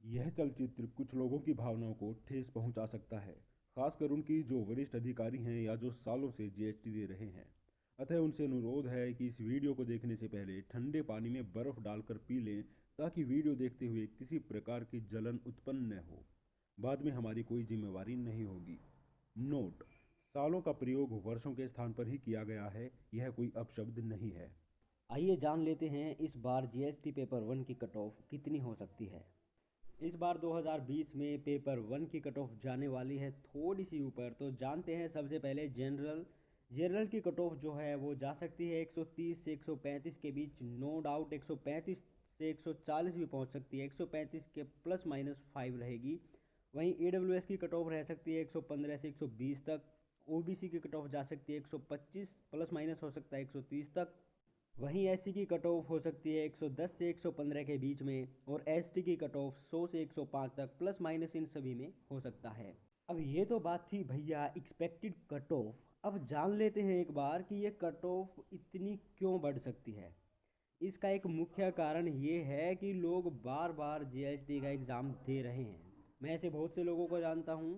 यह चलचित्र कुछ लोगों की भावनाओं को ठेस पहुंचा सकता है, खासकर उनकी जो वरिष्ठ अधिकारी हैं या जो सालों से जीएसटी दे रहे हैं। अतः उनसे अनुरोध है कि इस वीडियो को देखने से पहले ठंडे पानी में बर्फ डालकर पी लें, ताकि वीडियो देखते हुए किसी प्रकार की जलन उत्पन्न न हो। बाद में हमारी कोई जिम्मेवारी नहीं होगी। नोट: सालों का प्रयोग वर्षों के स्थान पर ही किया गया है, यह कोई अपशब्द नहीं है। आइए जान लेते हैं इस बार जीएसटी पेपर वन की कट ऑफ कितनी हो सकती है। इस बार 2020 में पेपर वन की कट ऑफ जाने वाली है थोड़ी सी ऊपर। तो जानते हैं सबसे पहले जनरल की कट ऑफ जो है वो जा सकती है 130 से 135 के बीच। नो डाउट 135 से 140 भी पहुंच सकती है, 135 के प्लस माइनस 5 रहेगी। वहीं ईडब्ल्यूएस की कट ऑफ रह सकती है 115 से 120 तक। ओबीसी की कट ऑफ जा सकती है 125, प्लस माइनस हो सकता है 130 तक। वहीं एससी की कट ऑफ हो सकती है 110 से 115 के बीच में, और एसटी की कट ऑफ 100 से 105 तक, प्लस माइनस इन सभी में हो सकता है। अब ये तो बात थी भैया एक्सपेक्टेड कट ऑफ। अब जान लेते हैं एक बार कि ये कट ऑफ इतनी क्यों बढ़ सकती है। इसका एक मुख्य कारण ये है कि लोग बार बार जीएसटी का एग्ज़ाम दे रहे हैं। मैं ऐसे बहुत से लोगों को जानता हूँ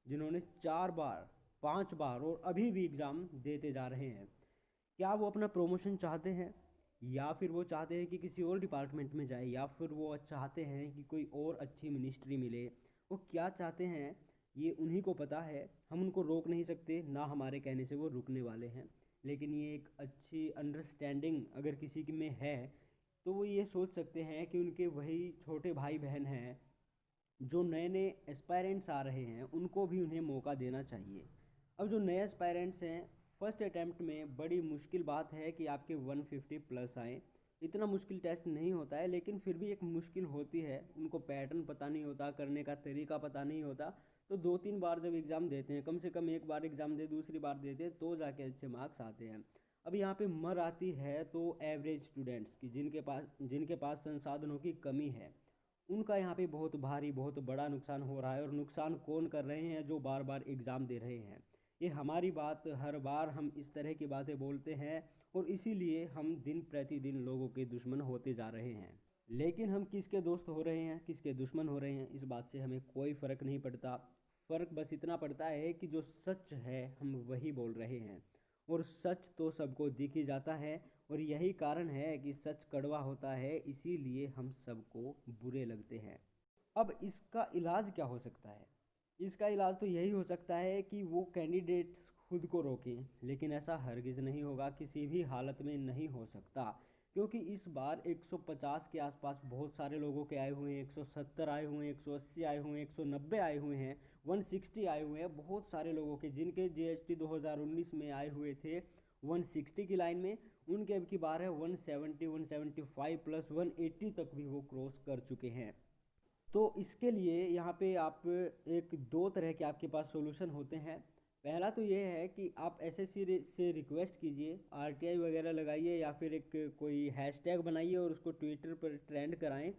जिन्होंने 4 बार, 5 बार और अभी भी एग्ज़ाम देते जा रहे हैं। क्या वो अपना प्रमोशन चाहते हैं, या फिर वो चाहते हैं कि किसी और डिपार्टमेंट में जाए, या फिर वो चाहते हैं कि कोई और अच्छी मिनिस्ट्री मिले। वो क्या चाहते हैं ये उन्हीं को पता है। हम उनको रोक नहीं सकते, ना हमारे कहने से वो रुकने वाले हैं। लेकिन ये एक अच्छी अंडरस्टैंडिंग अगर किसी की में है, तो वो ये सोच सकते हैं कि उनके वही छोटे भाई बहन हैं जो नए नए एस्पायरेंट्स आ रहे हैं, उनको भी उन्हें मौका देना चाहिए। अब जो नए एस्पायरेंट्स हैं, फर्स्ट अटैम्प्ट में बड़ी मुश्किल बात है कि आपके 150 प्लस आए। इतना मुश्किल टेस्ट नहीं होता है, लेकिन फिर भी एक मुश्किल होती है। उनको पैटर्न पता नहीं होता, करने का तरीका पता नहीं होता। तो 2-3 बार जब एग्ज़ाम देते हैं, कम से कम एक बार एग्ज़ाम दे, दूसरी बार देते हैं, तो जाके अच्छे मार्क्स आते हैं। अब यहाँ पे मर आती है तो एवरेज स्टूडेंट्स की, जिनके पास संसाधनों की कमी है। उनका यहाँ पे बहुत भारी, बहुत बड़ा नुकसान हो रहा है। और नुकसान कौन कर रहे हैं? जो बार बार एग्ज़ाम दे रहे हैं। ये हमारी बात, हर बार हम इस तरह की बातें बोलते हैं, और इसीलिए हम दिन प्रतिदिन लोगों के दुश्मन होते जा रहे हैं। लेकिन हम किसके दोस्त हो रहे हैं, किसके दुश्मन हो रहे हैं, इस बात से हमें कोई फ़र्क नहीं पड़ता। फ़र्क बस इतना पड़ता है कि जो सच है हम वही बोल रहे हैं। और सच तो सबको दिख ही जाता है। और यही कारण है कि सच कड़वा होता है, इसीलिए हम सबको बुरे लगते हैं। अब इसका इलाज क्या हो सकता है? इसका इलाज तो यही हो सकता है कि वो कैंडिडेट्स खुद को रोकें। लेकिन ऐसा हरगिज़ नहीं होगा, किसी भी हालत में नहीं हो सकता। क्योंकि इस बार 150 के आसपास बहुत सारे लोगों के आए हुए हैं, 170 आए हुए हैं, 180 आए हुए हैं, 190 आए हुए हैं, 160 आए हुए हैं। बहुत सारे लोगों के, जिनके जीएसटी 2019 में आए हुए थे 160 की लाइन में, उनके अब की बार है 170, 175 प्लस 180 तक भी वो क्रॉस कर चुके हैं। तो इसके लिए यहाँ पे आप एक दो तरह के आपके पास सॉल्यूशन होते हैं। पहला तो ये है कि आप एसएससी से रिक्वेस्ट कीजिए, आरटीआई वगैरह लगाइए, या फिर एक कोई हैशटैग बनाइए और उसको ट्विटर पर ट्रेंड कराएं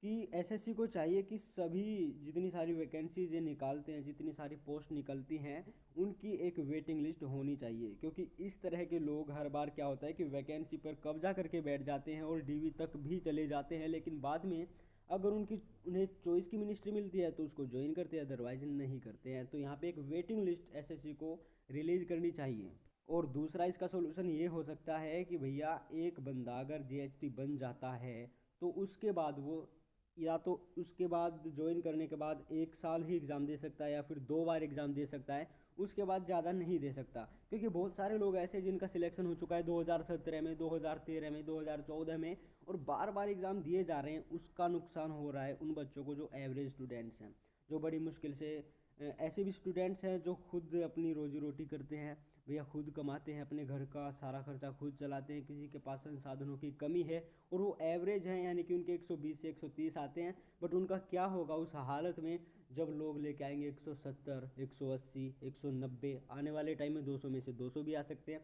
कि एसएससी को चाहिए कि सभी जितनी सारी वैकेंसीज ये निकालते हैं, जितनी सारी पोस्ट निकलती हैं, उनकी एक वेटिंग लिस्ट होनी चाहिए। क्योंकि इस तरह के लोग, हर बार क्या होता है कि वैकेंसी पर कब्जा करके बैठ जाते हैं और डीवी तक भी चले जाते हैं, लेकिन बाद में अगर उन्हें चॉइस की मिनिस्ट्री मिलती है तो उसको ज्वाइन करते हैं, अदरवाइज नहीं करते हैं। तो यहाँ पे एक वेटिंग लिस्ट एसएससी को रिलीज करनी चाहिए। और दूसरा इसका सोल्यूशन ये हो सकता है कि भैया एक बंदा अगर जीएसटी बन जाता है, तो उसके बाद वो, या तो उसके बाद ज्वाइन करने के बाद 1 साल ही एग्ज़ाम दे सकता है, या फिर 2 बार एग्ज़ाम दे सकता है। उसके बाद ज़्यादा नहीं दे सकता। क्योंकि बहुत सारे लोग ऐसे जिनका सिलेक्शन हो चुका है 2017 में, 2013 में, 2014 में, और बार बार एग्ज़ाम दिए जा रहे हैं। उसका नुकसान हो रहा है उन बच्चों को जो एवरेज स्टूडेंट्स हैं, जो बड़ी मुश्किल से, ऐसे भी स्टूडेंट्स हैं जो खुद अपनी रोजी रोटी करते हैं, भैया खुद कमाते हैं, अपने घर का सारा खर्चा खुद चलाते हैं, किसी के पास संसाधनों की कमी है, और वो एवरेज हैं, यानी कि उनके 120 से 130 आते हैं। बट उनका क्या होगा उस हालत में जब लोग लेके आएंगे 170, 180, 190, आने वाले टाइम में 200 में से 200 भी आ सकते हैं।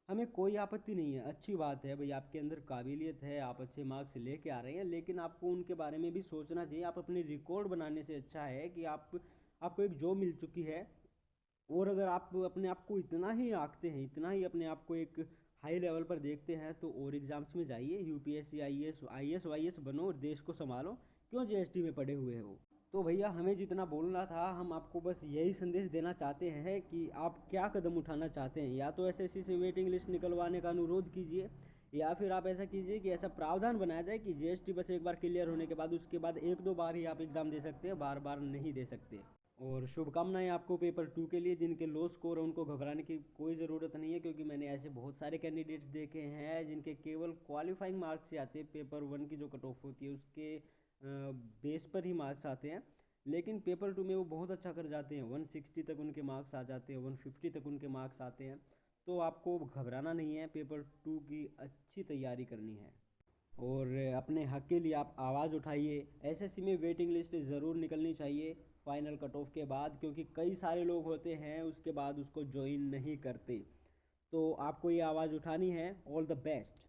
हमें कोई आपत्ति नहीं है, अच्छी बात है भाई, आपके अंदर काबिलियत है, आप अच्छे मार्क्स लेके आ रहे हैं। लेकिन आपको उनके बारे में भी सोचना चाहिए। आप अपने रिकॉर्ड बनाने से अच्छा है कि आपको एक जॉब मिल चुकी है। और अगर आप अपने आप को इतना ही आंकते हैं, इतना ही अपने आप को एक हाई लेवल पर देखते हैं, तो और एग्जाम्स में जाइए, यूपीएससी, आईएएस, आईएएस वाईएएस बनो और देश को संभालो। क्यों जीएसटी में पड़े हुए हो। तो भैया हमें जितना बोलना था, हम आपको बस यही संदेश देना चाहते हैं कि आप क्या कदम उठाना चाहते हैं। या तो एसएससी से वेटिंग लिस्ट निकलवाने का अनुरोध कीजिए, या फिर आप ऐसा कीजिए कि ऐसा प्रावधान बनाया जाए कि जीएसटी बस एक बार क्लियर होने के बाद उसके बाद 1-2 बार ही आप एग्ज़ाम दे सकते हैं, बार बार नहीं दे सकते। और शुभकामनाएं आपको पेपर 2 के लिए। जिनके लो स्कोर है उनको घबराने की कोई ज़रूरत नहीं है, क्योंकि मैंने ऐसे बहुत सारे कैंडिडेट्स देखे हैं जिनके केवल क्वालिफाइंग मार्क्स से आते हैं। पेपर 1 की जो कट ऑफ होती है उसके बेस पर ही मार्क्स आते हैं, लेकिन पेपर 2 में वो बहुत अच्छा कर जाते हैं। 160 तक उनके मार्क्स आ जाते हैं, 150 तक उनके मार्क्स आते हैं। तो आपको घबराना नहीं है, पेपर 2 की अच्छी तैयारी करनी है और अपने हक के लिए आप आवाज़ उठाइए। एसएससी में वेटिंग लिस्ट ज़रूर निकलनी चाहिए फाइनल कट ऑफ के बाद, क्योंकि कई सारे लोग होते हैं उसके बाद उसको ज्वाइन नहीं करते। तो आपको ये आवाज़ उठानी है। All the best.